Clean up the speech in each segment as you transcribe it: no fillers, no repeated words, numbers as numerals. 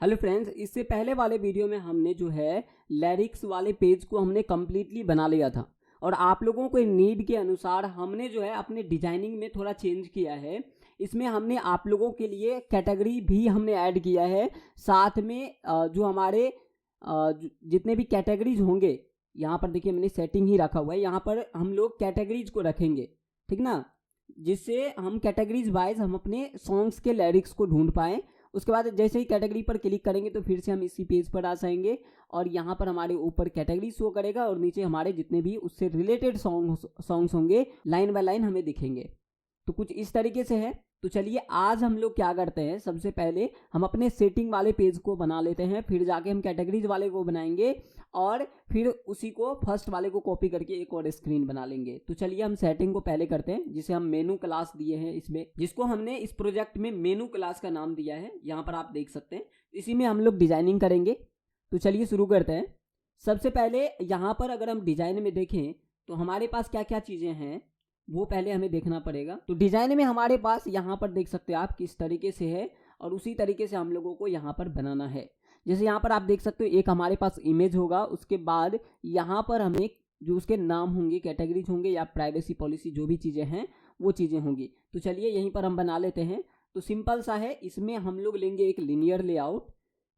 Hello friends, इससे पहले वाले वीडियो में हमने जो है लिरिक्स वाले पेज को हमने कम्प्लीटली बना लिया था और आप लोगों को नीड के अनुसार हमने जो है अपने डिजाइनिंग में थोड़ा चेंज किया है। इसमें हमने आप लोगों के लिए कैटेगरी भी हमने ऐड किया है। साथ में जो हमारे जितने भी कैटेगरीज होंगे, यहाँ पर देखिए मैंने सेटिंग ही रखा हुआ है, यहाँ पर हम लोग कैटेगरीज को रखेंगे, ठीक ना, जिससे हम कैटेगरीज वाइज हम अपने सॉन्ग्स के लिरिक्स को ढूंढ पाएँ। उसके बाद जैसे ही कैटेगरी पर क्लिक करेंगे तो फिर से हम इसी पेज पर आ जाएंगे और यहाँ पर हमारे ऊपर कैटेगरी शो करेगा और नीचे हमारे जितने भी उससे रिलेटेड सॉन्ग्स होंगे लाइन बाय लाइन हमें दिखेंगे। तो कुछ इस तरीके से है। तो चलिए आज हम लोग क्या करते हैं, सबसे पहले हम अपने सेटिंग वाले पेज को बना लेते हैं, फिर जाके हम कैटेगरीज वाले को बनाएंगे और फिर उसी को फर्स्ट वाले को कॉपी करके एक और स्क्रीन बना लेंगे। तो चलिए हम सेटिंग को पहले करते हैं, जिसे हम मेनू क्लास दिए हैं इसमें, जिसको हमने इस प्रोजेक्ट में मेनू क्लास का नाम दिया है। यहाँ पर आप देख सकते हैं, इसी में हम लोग डिजाइनिंग करेंगे। तो चलिए शुरू करते हैं। सबसे पहले यहाँ पर अगर हम डिजाइन में देखें तो हमारे पास क्या क्या चीज़ें हैं वो पहले हमें देखना पड़ेगा। तो डिजाइन में हमारे पास यहाँ पर देख सकते हैं आप किस तरीके से है और उसी तरीके से हम लोगों को यहाँ पर बनाना है। जैसे यहाँ पर आप देख सकते हो एक हमारे पास इमेज होगा, उसके बाद यहाँ पर हमें जो उसके नाम होंगे, कैटेगरीज होंगे या प्राइवेसी पॉलिसी जो भी चीज़ें हैं वो चीज़ें होंगी। तो चलिए यहीं पर हम बना लेते हैं। तो सिंपल सा है, इसमें हम लोग लेंगे एक लीनियर लेआउट।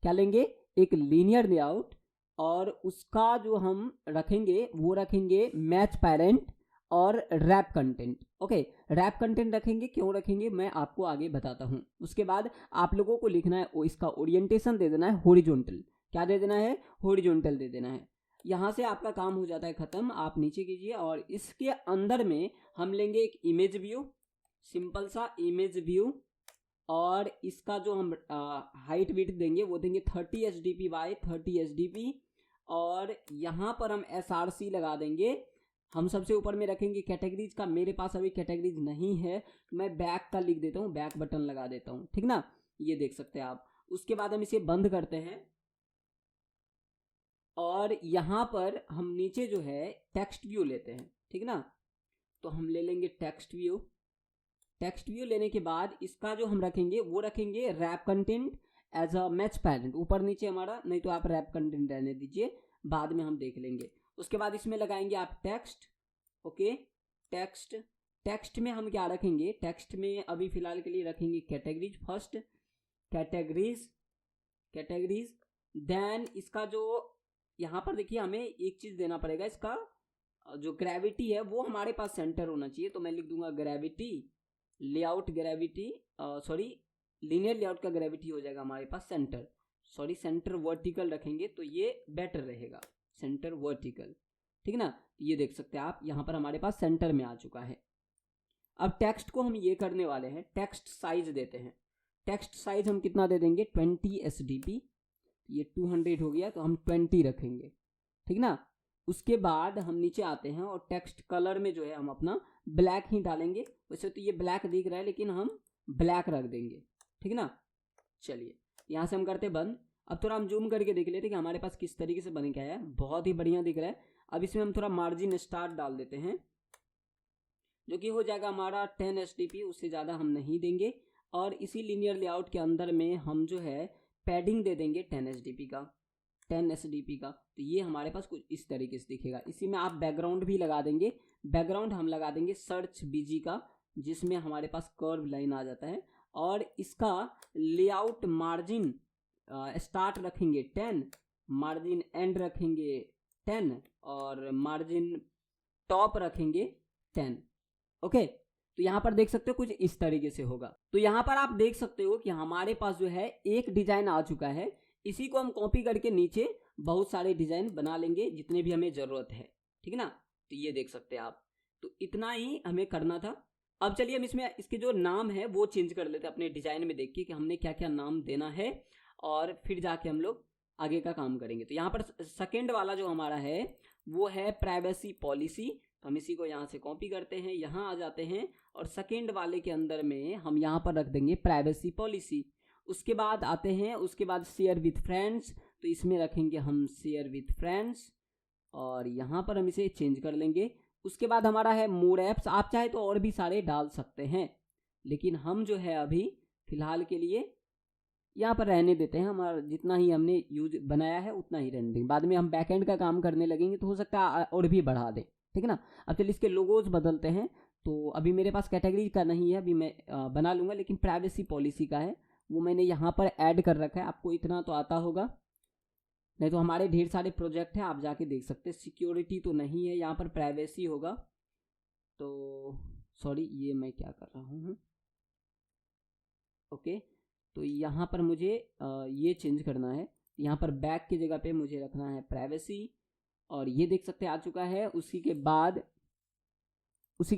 क्या लेंगे? एक लीनियर लेआउट, और उसका जो हम रखेंगे वो रखेंगे मैच पेरेंट और wrap content. Okay, wrap content रखेंगे, क्यों रखेंगे मैं आपको आगे बताता हूँ। उसके बाद आप लोगों को लिखना है, इसका ओरिएंटेशन दे देना है हॉरिजॉन्टल। क्या दे देना है? हॉरिजॉन्टल दे देना है। यहाँ से आपका काम हो जाता है खत्म। आप नीचे कीजिए और इसके अंदर में हम लेंगे एक इमेज व्यू, सिंपल सा इमेज व्यू, और इसका जो हम हाइट विड्थ देंगे वो देंगे 30 SDP बाय 30 SDP, और यहाँ पर हम SRC लगा देंगे। हम सबसे ऊपर में रखेंगे कैटेगरीज का। मेरे पास अभी कैटेगरीज नहीं है, मैं बैक का लिख देता हूँ, बैक बटन लगा देता हूँ, ठीक ना, ये देख सकते हैं आप। उसके बाद हम इसे बंद करते हैं और यहाँ पर हम नीचे जो है टेक्स्ट व्यू लेते हैं, ठीक ना। तो हम ले लेंगे टेक्स्ट व्यू। टेक्स्ट व्यू लेने के बाद इसका जो हम रखेंगे वो रखेंगे wrap content as a match parent. ऊपर नीचे हमारा, नहीं तो आप रैप कंटेंट रहने दीजिए, बाद में हम देख लेंगे। उसके बाद इसमें लगाएंगे आप टेक्स्ट। ओके, टेक्स्ट में हम क्या रखेंगे? टेक्स्ट में अभी फिलहाल के लिए रखेंगे कैटेगरीज फर्स्ट, कैटेगरीज। देन इसका जो यहाँ पर देखिए हमें एक चीज देना पड़ेगा, इसका जो ग्रेविटी है वो हमारे पास सेंटर होना चाहिए। तो मैं लिख दूंगा ग्रेविटी लेआउट, लीनियर लेआउट का ग्रेविटी हो जाएगा हमारे पास सेंटर, सेंटर वर्टिकल रखेंगे तो ये बेटर रहेगा, सेंटर वर्टिकल, ठीक ना। ये देख सकते हैं आप, यहाँ पर हमारे पास सेंटर में आ चुका है। अब टेक्स्ट को हम ये करने वाले हैं, टेक्स्ट साइज देते हैं। टेक्स्ट साइज हम कितना दे देंगे? 20 SDP। ये 200 हो गया तो हम 20 रखेंगे, ठीक ना। उसके बाद हम नीचे आते हैं और टेक्स्ट कलर में जो है हम अपना ब्लैक ही डालेंगे। वैसे तो ये ब्लैक दिख रहा है लेकिन हम ब्लैक रख देंगे, ठीक ना। चलिए यहाँ से हम करते बंद। अब थोड़ा हम जूम करके देख लेते कि हमारे पास किस तरीके से बन के आया है। बहुत ही बढ़िया दिख रहा है। अब इसमें हम थोड़ा मार्जिन स्टार्ट डाल देते हैं, जो कि हो जाएगा हमारा 10 SDP, उससे ज़्यादा हम नहीं देंगे। और इसी लीनियर लेआउट के अंदर में हम जो है पैडिंग दे देंगे 10 SDP का, 10 SDP का। तो ये हमारे पास कुछ इस तरीके से दिखेगा। इसी में आप बैकग्राउंड भी लगा देंगे। बैकग्राउंड हम लगा देंगे सर्च BG का, जिसमें हमारे पास कर्व लाइन आ जाता है। और इसका लेआउट मार्जिन स्टार्ट रखेंगे 10, मार्जिन एंड रखेंगे 10, और मार्जिन टॉप रखेंगे 10। ओके, तो यहाँ पर देख सकते हो कुछ इस तरीके से होगा। तो यहाँ पर आप देख सकते हो कि हमारे पास जो है एक डिजाइन आ चुका है। इसी को हम कॉपी करके नीचे बहुत सारे डिजाइन बना लेंगे जितने भी हमें जरूरत है, ठीक ना। तो ये देख सकते हैं आप। तो इतना ही हमें करना था। अब चलिए हम इसमें इसके जो नाम है वो चेंज कर लेते हैं अपने डिजाइन में, देख के कि हमने क्या क्या नाम देना है, और फिर जाके हम लोग आगे का काम करेंगे। तो यहाँ पर सेकेंड वाला जो हमारा है वो है प्राइवेसी पॉलिसी। तो हम इसी को यहाँ से कॉपी करते हैं, यहाँ आ जाते हैं और सेकेंड वाले के अंदर में हम यहाँ पर रख देंगे प्राइवेसी पॉलिसी। उसके बाद आते हैं, उसके बाद शेयर विथ फ्रेंड्स। तो इसमें रखेंगे हम शेयर विथ फ्रेंड्स, और यहाँ पर हम इसे चेंज कर लेंगे। उसके बाद हमारा है मोर ऐप्स। आप चाहे तो और भी सारे डाल सकते हैं, लेकिन हम जो है अभी फिलहाल के लिए यहाँ पर रहने देते हैं, हमारा जितना ही हमने यूज बनाया है उतना ही रहने देंगे। बाद में हम बैकएंड का काम करने लगेंगे तो हो सकता है और भी बढ़ा दें, ठीक है ना। अब चलिए इसके लोगोज बदलते हैं। तो अभी मेरे पास कैटेगरी का नहीं है, अभी मैं बना लूँगा, लेकिन प्राइवेसी पॉलिसी का है, वो मैंने यहाँ पर ऐड कर रखा है। आपको इतना तो आता होगा, नहीं तो हमारे ढेर सारे प्रोजेक्ट हैं, आप जाके देख सकते हैं। सिक्योरिटी तो नहीं है, यहाँ पर प्राइवेसी होगा। तो सॉरी, ये मैं क्या कर रहा हूँ, ओके। तो यहाँ पर मुझे ये चेंज करना है। यहाँ पर बैक की जगह पे मुझे रखना है प्राइवेसी, और ये देख सकते हैं आ चुका है। उसी के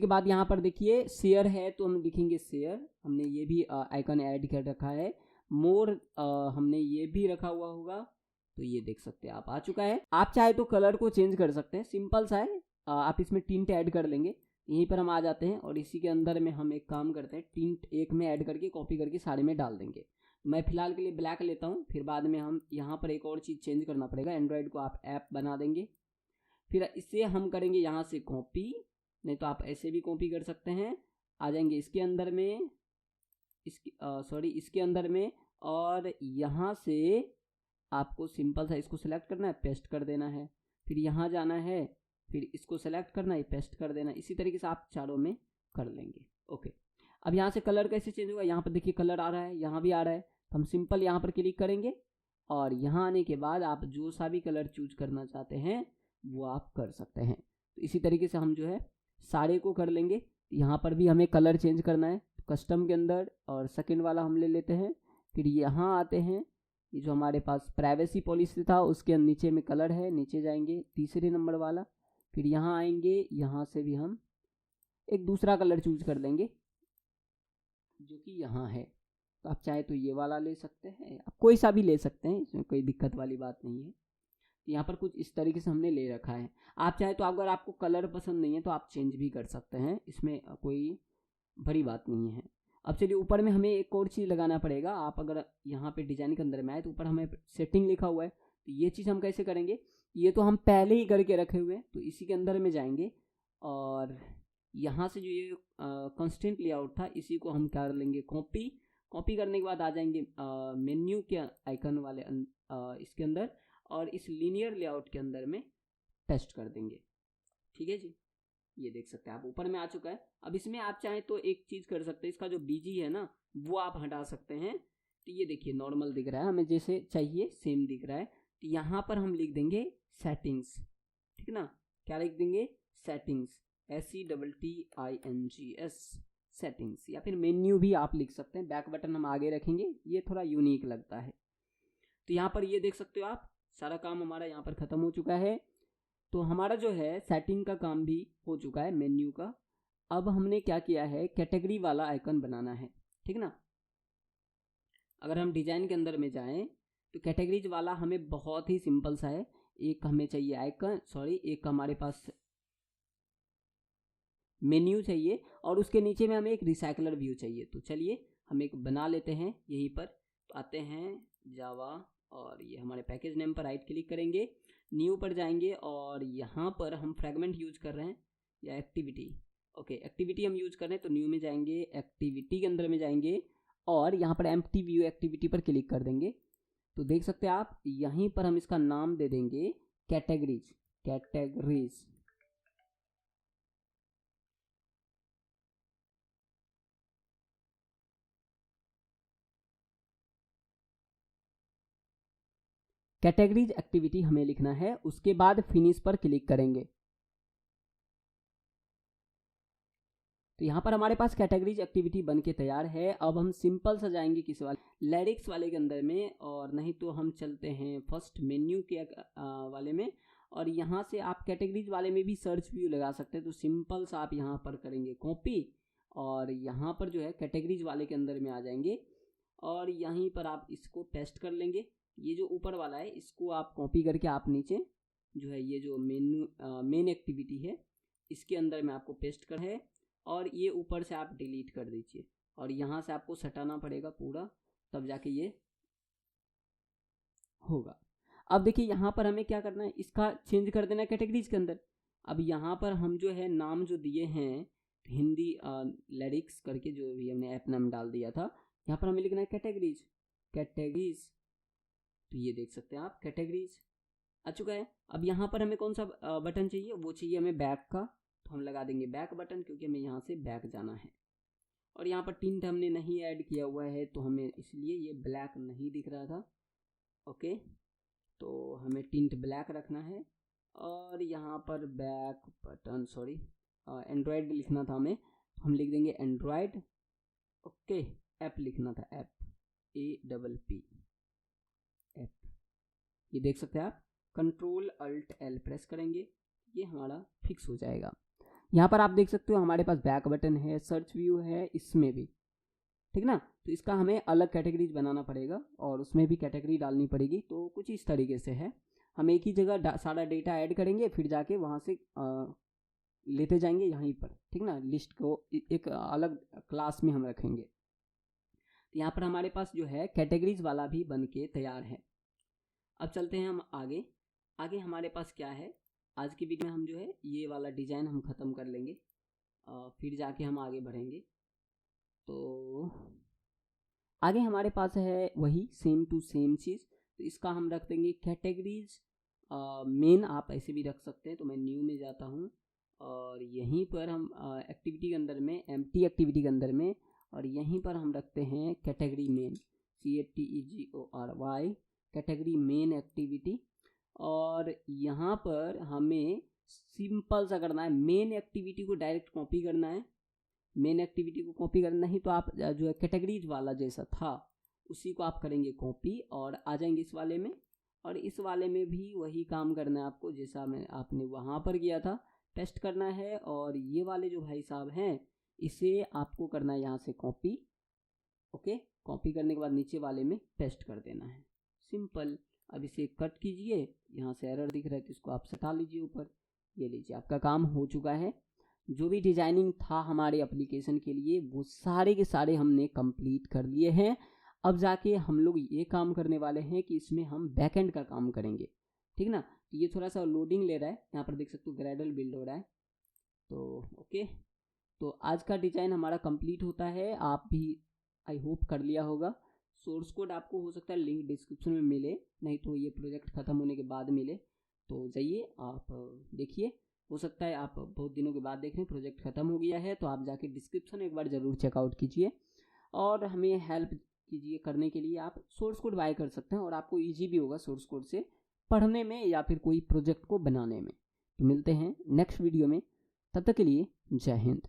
बाद यहाँ पर देखिए शेयर है, तो हम लिखेंगे शेयर। हमने ये भी आइकन ऐड कर रखा है। मोर हमने ये भी रखा हुआ होगा, तो ये देख सकते हैं आप आ चुका है। आप चाहे तो कलर को चेंज कर सकते हैं, सिंपल सा है। आप इसमें टिंट ऐड कर लेंगे, यहीं पर हम आ जाते हैं, और इसी के अंदर में हम एक काम करते हैं, टिंट एक में ऐड करके कॉपी करके सारे में डाल देंगे। मैं फिलहाल के लिए ब्लैक लेता हूँ, फिर बाद में हम यहाँ पर एक और चीज़ चेंज करना पड़ेगा। एंड्रॉयड को आप ऐप बना देंगे, फिर इसे हम करेंगे यहाँ से कॉपी, नहीं तो आप ऐसे भी कॉपी कर सकते हैं। आ जाएंगे इसके अंदर में, इसके अंदर में, और यहाँ से आपको सिंपल सा इसको सिलेक्ट करना है, पेस्ट कर देना है। फिर यहाँ जाना है, फिर इसको सेलेक्ट करना है, पेस्ट कर देना। इसी तरीके से आप चारों में कर लेंगे, ओके। अब यहाँ से कलर कैसे चेंज होगा, यहाँ पर देखिए कलर आ रहा है, यहाँ भी आ रहा है। तो हम सिंपल यहाँ पर क्लिक करेंगे, और यहाँ आने के बाद आप जो सा भी कलर चूज करना चाहते हैं वो आप कर सकते हैं। तो इसी तरीके से हम जो है सारे को कर लेंगे। यहाँ पर भी हमें कलर चेंज करना है, कस्टम के अंदर, और सेकेंड वाला हम ले लेते हैं। फिर यहाँ आते हैं, ये जो हमारे पास प्राइवेसी पॉलिसी था उसके नीचे में कलर है, नीचे जाएंगे तीसरे नंबर वाला। फिर यहाँ आएंगे, यहाँ से भी हम एक दूसरा कलर चूज कर लेंगे जो कि यहाँ है। तो आप चाहे तो ये वाला ले सकते हैं, आप कोई सा भी ले सकते हैं, इसमें कोई दिक्कत वाली बात नहीं है। तो यहाँ पर कुछ इस तरीके से हमने ले रखा है। आप चाहे तो अगर आपको कलर पसंद नहीं है तो आप चेंज भी कर सकते हैं, इसमें कोई बड़ी बात नहीं है। अब चलिए ऊपर में हमें एक और चीज़ लगाना पड़ेगा। आप अगर यहाँ पे डिजाइन के अंदर में आए तो ऊपर हमें सेटिंग लिखा हुआ है, तो ये चीज़ हम कैसे करेंगे, ये तो हम पहले ही करके रखे हुए हैं। तो इसी के अंदर में जाएंगे, और यहाँ से जो ये कंस्टेंट लेआउट था इसी को हम कर लेंगे कॉपी। कॉपी करने के बाद आ जाएंगे मेन्यू के आइकन वाले इसके अंदर, और इस लीनियर लेआउट के अंदर में पेस्ट कर देंगे, ठीक है जी। ये देख सकते हैं आप ऊपर में आ चुका है। अब इसमें आप चाहें तो एक चीज़ कर सकते हैं, इसका जो बीजी है ना वो आप हटा सकते हैं। तो ये देखिए नॉर्मल दिख रहा है, हमें जैसे चाहिए सेम दिख रहा है। तो यहाँ पर हम लिख देंगे सेटिंग्स, ठीक है ना। क्या लिख देंगे, सेटिंग्स, SETTINGS, सेटिंग्स। या फिर मेन्यू भी आप लिख सकते हैं, बैक बटन हम आगे रखेंगे, ये थोड़ा यूनिक लगता है। तो यहाँ पर ये देख सकते हो आप, सारा काम हमारा यहाँ पर ख़त्म हो चुका है। तो हमारा जो है सेटिंग का काम भी हो चुका है मेन्यू का। अब हमने क्या किया है, कैटेगरी वाला आइकन बनाना है, ठीक ना। अगर हम डिजाइन के अंदर में जाएं तो कैटेगरीज वाला हमें बहुत ही सिंपल सा है। एक हमें चाहिए आइकन, एक हमारे पास मेन्यू चाहिए, और उसके नीचे में हमें एक रिसाइकलर व्यू चाहिए। तो चलिए हम एक बना लेते हैं यहीं पर। तो आते हैं जावा, और ये हमारे पैकेज नेम पर राइट क्लिक करेंगे, न्यू पर जाएंगे, और यहाँ पर हम फ्रेगमेंट यूज कर रहे हैं या एक्टिविटी, ओके एक्टिविटी हम यूज कर रहे हैं। तो न्यू में जाएंगे, एक्टिविटी के अंदर में जाएंगे, और यहाँ पर एम्प्टी व्यू एक्टिविटी पर क्लिक कर देंगे। तो देख सकते हैं आप, यहीं पर हम इसका नाम दे देंगे कैटेगरीज। कैटेगरीज एक्टिविटी हमें लिखना है, उसके बाद फिनिश पर क्लिक करेंगे। तो यहाँ पर हमारे पास कैटेगरीज एक्टिविटी बन के तैयार है। अब हम सिंपल सा जाएंगे किस वाले, लिरिक्स वाले के अंदर में, और नहीं तो हम चलते हैं फर्स्ट मेन्यू के वाले में। और यहाँ से आप कैटेगरीज वाले में भी सर्च व्यू लगा सकते हैं। तो सिंपल सा आप यहाँ पर करेंगे कॉपी, और यहाँ पर जो है कैटेगरीज वाले के अंदर में आ जाएंगे, और यहीं पर आप इसको पेस्ट कर लेंगे। ये जो ऊपर वाला है इसको आप कॉपी करके आप नीचे जो है ये जो मेन एक्टिविटी है इसके अंदर में आपको पेस्ट कर है, और ये ऊपर से आप डिलीट कर दीजिए, और यहाँ से आपको सटाना पड़ेगा पूरा, तब जाके ये होगा। अब देखिए यहाँ पर हमें क्या करना है, इसका चेंज कर देना है कैटेगरीज के अंदर। अब यहाँ पर हम जो है नाम जो दिए हैं हिंदी लिरिक्स करके, जो भी हमने ऐप नाम डाल दिया था, यहाँ पर हमें लिखना है कैटेगरीज। कैटेगरीज, तो ये देख सकते हैं आप कैटेगरीज आ चुका है। अब यहाँ पर हमें कौन सा बटन चाहिए, वो चाहिए हमें बैक का, तो हम लगा देंगे बैक बटन क्योंकि हमें यहाँ से बैक जाना है। और यहाँ पर टिंट हमने नहीं ऐड किया हुआ है तो हमें इसलिए ये ब्लैक नहीं दिख रहा था। ओके, तो हमें टिंट ब्लैक रखना है। और यहाँ पर बैक बटन, सॉरी एंड्रॉयड लिखना था हमें, हम लिख देंगे एंड्रॉयड। ओके, ऐप लिखना था, ऐप APP ऐप। ये देख सकते हैं आप, Ctrl+Alt+L प्रेस करेंगे, ये हमारा फिक्स हो जाएगा। यहाँ पर आप देख सकते हो हमारे पास बैक बटन है, सर्च व्यू है, इसमें भी ठीक ना। तो इसका हमें अलग कैटेगरीज बनाना पड़ेगा और उसमें भी कैटेगरी डालनी पड़ेगी। तो कुछ इस तरीके से है, हम एक ही जगह सारा डेटा ऐड करेंगे, फिर जाके वहाँ से लेते जाएंगे यहीं पर, ठीक ना। लिस्ट को एक अलग क्लास में हम रखेंगे। तो यहाँ पर हमारे पास जो है कैटेगरीज वाला भी बन के तैयार है। अब चलते हैं हम आगे। आगे हमारे पास क्या है, आज की वीडियो में हम जो है ये वाला डिज़ाइन हम ख़त्म कर लेंगे, फिर जाके हम आगे बढ़ेंगे। तो आगे हमारे पास है वही सेम टू सेम चीज़, तो इसका हम रख देंगे कैटेगरीज मेन, आप ऐसे भी रख सकते हैं। तो मैं न्यू में जाता हूँ और यहीं पर हम एक्टिविटी के अंदर में, एम्प्टी एक्टिविटी के अंदर में, और यहीं पर हम रखते हैं category main, CATEGORY category main activity. और यहाँ पर हमें सिंपल सा करना है, मेन एक्टिविटी को डायरेक्ट कॉपी करना है। मेन एक्टिविटी को कॉपी करना ही तो आप जो है कैटेगरीज वाला जैसा था उसी को आप करेंगे कॉपी और आ जाएंगे इस वाले में। और इस वाले में भी वही काम करना है आपको जैसा मैं आपने वहाँ पर किया था, पेस्ट करना है। और ये वाले जो भाई साहब हैं इसे आपको करना है यहाँ से कॉपी। ओके, कॉपी करने के बाद नीचे वाले में पेस्ट कर देना है, सिंपल। अब इसे कट कीजिए, यहाँ से एरर दिख रहा है तो इसको आप हटा लीजिए ऊपर। ये लीजिए, आपका काम हो चुका है। जो भी डिजाइनिंग था हमारे एप्लीकेशन के लिए वो सारे के सारे हमने कंप्लीट कर लिए हैं। अब जाके हम लोग ये काम करने वाले हैं कि इसमें हम बैकएंड का काम करेंगे, ठीक ना। तो ये थोड़ा सा लोडिंग ले रहा है, यहाँ पर देख सकते हो ग्रेडल बिल्ड हो रहा है। तो ओके, तो आज का डिज़ाइन हमारा कंप्लीट होता है। आप भी आई होप कर लिया होगा। सोर्स कोड आपको हो सकता है लिंक डिस्क्रिप्शन में मिले, नहीं तो ये प्रोजेक्ट ख़त्म होने के बाद मिले। तो जाइए आप देखिए, हो सकता है आप बहुत दिनों के बाद देख रहे हैं, प्रोजेक्ट ख़त्म हो गया है। तो आप जाके डिस्क्रिप्शन एक बार ज़रूर चेकआउट कीजिए और हमें हेल्प कीजिए। करने के लिए आप सोर्स कोड बाय कर सकते हैं और आपको ईजी भी होगा सोर्स कोड से पढ़ने में या फिर कोई प्रोजेक्ट को बनाने में। तो मिलते हैं नेक्स्ट वीडियो में, तब तक के लिए जय हिंद।